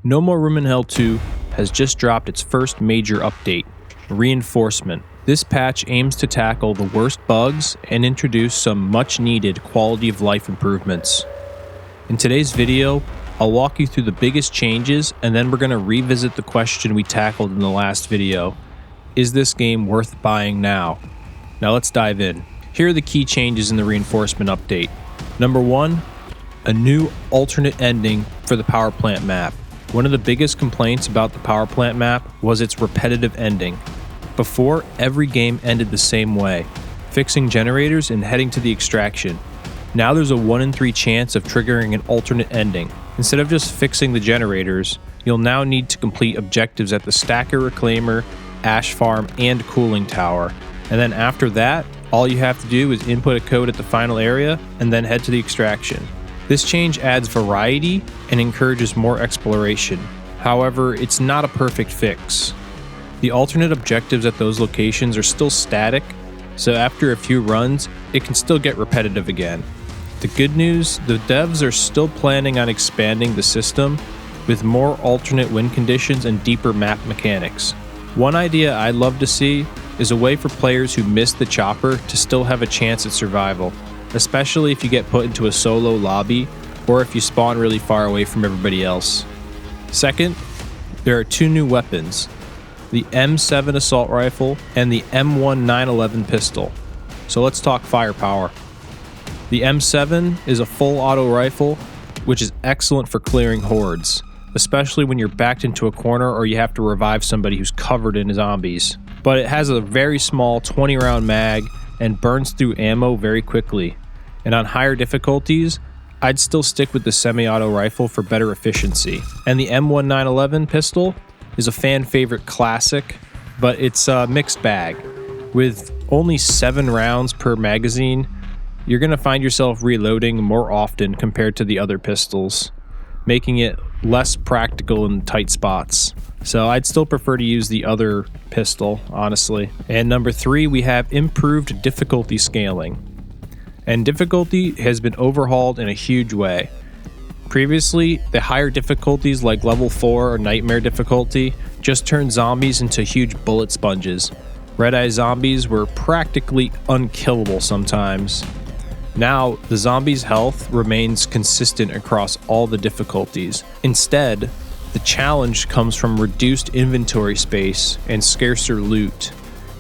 No More Room in Hell 2 has just dropped its first major update, Reinforcement. This patch aims to tackle the worst bugs and introduce some much needed quality of life improvements. In today's video, I'll walk you through the biggest changes, and then we're going to revisit the question we tackled in the last video. Is this game worth buying now? Now let's dive in. Here are the key changes in the Reinforcement update. Number 1, a new alternate ending for the power plant map. One of the biggest complaints about the power plant map was its repetitive ending. Before, every game ended the same way, fixing generators and heading to the extraction. Now there's a 1 in 3 chance of triggering an alternate ending. Instead of just fixing the generators, you'll now need to complete objectives at the Stacker Reclaimer, Ash Farm, and Cooling Tower. And then after that, all you have to do is input a code at the final area and then head to the extraction. This change adds variety and encourages more exploration. However, it's not a perfect fix. The alternate objectives at those locations are still static, so after a few runs, it can still get repetitive again. The good news, the devs are still planning on expanding the system with more alternate win conditions and deeper map mechanics. One idea I'd love to see is a way for players who missed the chopper to still have a chance at survival, especially if you get put into a solo lobby or if you spawn really far away from everybody else. Second, there are 2 new weapons, the M7 assault rifle and the M1 911 pistol. So let's talk firepower. The M7 is a full auto rifle, which is excellent for clearing hordes, especially when you're backed into a corner or you have to revive somebody who's covered in zombies. But it has a very small 20 round mag and burns through ammo very quickly. And on higher difficulties, I'd still stick with the semi-auto rifle for better efficiency. And the M1 911 pistol is a fan favorite classic, but it's a mixed bag. With only 7 rounds per magazine, you're going to find yourself reloading more often compared to the other pistols, making it less practical in tight spots. So I'd still prefer to use the other pistol, honestly. And number 3, we have improved difficulty scaling. And difficulty has been overhauled in a huge way. Previously, the higher difficulties like level 4 or nightmare difficulty just turned zombies into huge bullet sponges. Red-eye zombies were practically unkillable sometimes. Now, the zombies' health remains consistent across all the difficulties. Instead, the challenge comes from reduced inventory space and scarcer loot,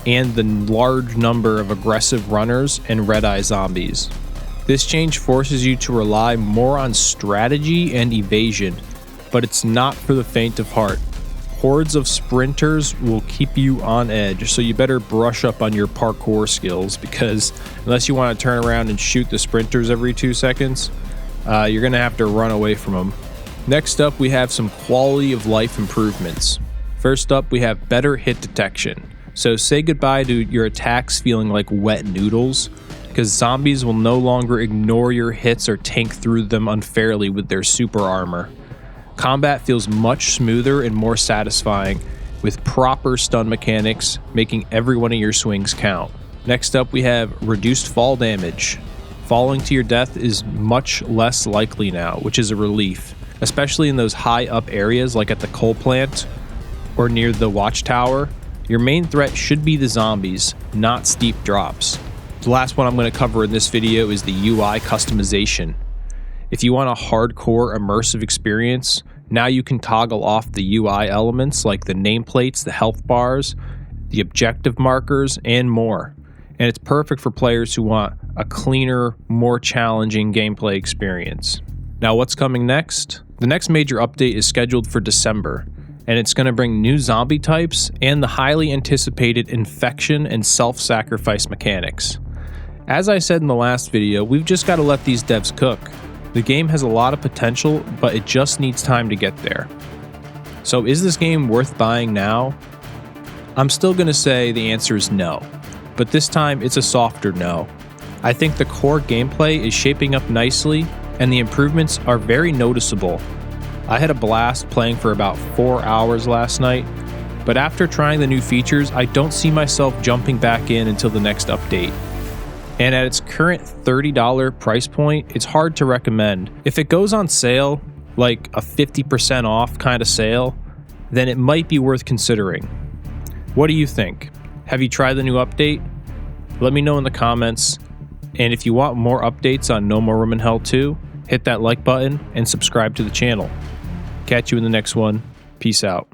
and the large number of aggressive runners and red-eye zombies. This change forces you to rely more on strategy and evasion, but it's not for the faint of heart. Hordes of sprinters will keep you on edge, so you better brush up on your parkour skills, because unless you want to turn around and shoot the sprinters every 2 seconds, you're going to have to run away from them. Next up, we have some quality of life improvements. First up, we have better hit detection. So say goodbye to your attacks feeling like wet noodles, because zombies will no longer ignore your hits or tank through them unfairly with their super armor. Combat feels much smoother and more satisfying, with proper stun mechanics making every one of your swings count. Next up, we have reduced fall damage. Falling to your death is much less likely now, which is a relief, especially in those high up areas like at the coal plant or near the watchtower. Your main threat should be the zombies, not steep drops. The last one I'm going to cover in this video is the UI customization. If you want a hardcore immersive experience, now you can toggle off the UI elements like the nameplates, the health bars, the objective markers, and more. And it's perfect for players who want a cleaner, more challenging gameplay experience. Now what's coming next? The next major update is scheduled for December, and it's going to bring new zombie types and the highly anticipated infection and self-sacrifice mechanics. As I said in the last video, we've just got to let these devs cook. The game has a lot of potential, but it just needs time to get there. So is this game worth buying now? I'm still going to say the answer is no, but this time it's a softer no. I think the core gameplay is shaping up nicely, and the improvements are very noticeable. I had a blast playing for about 4 hours last night, but after trying the new features, I don't see myself jumping back in until the next update. And at its current $30 price point, it's hard to recommend. If it goes on sale, like a 50% off kind of sale, then it might be worth considering. What do you think? Have you tried the new update? Let me know in the comments. And if you want more updates on No More Room in Hell 2, hit that like button and subscribe to the channel. Catch you in the next one. Peace out.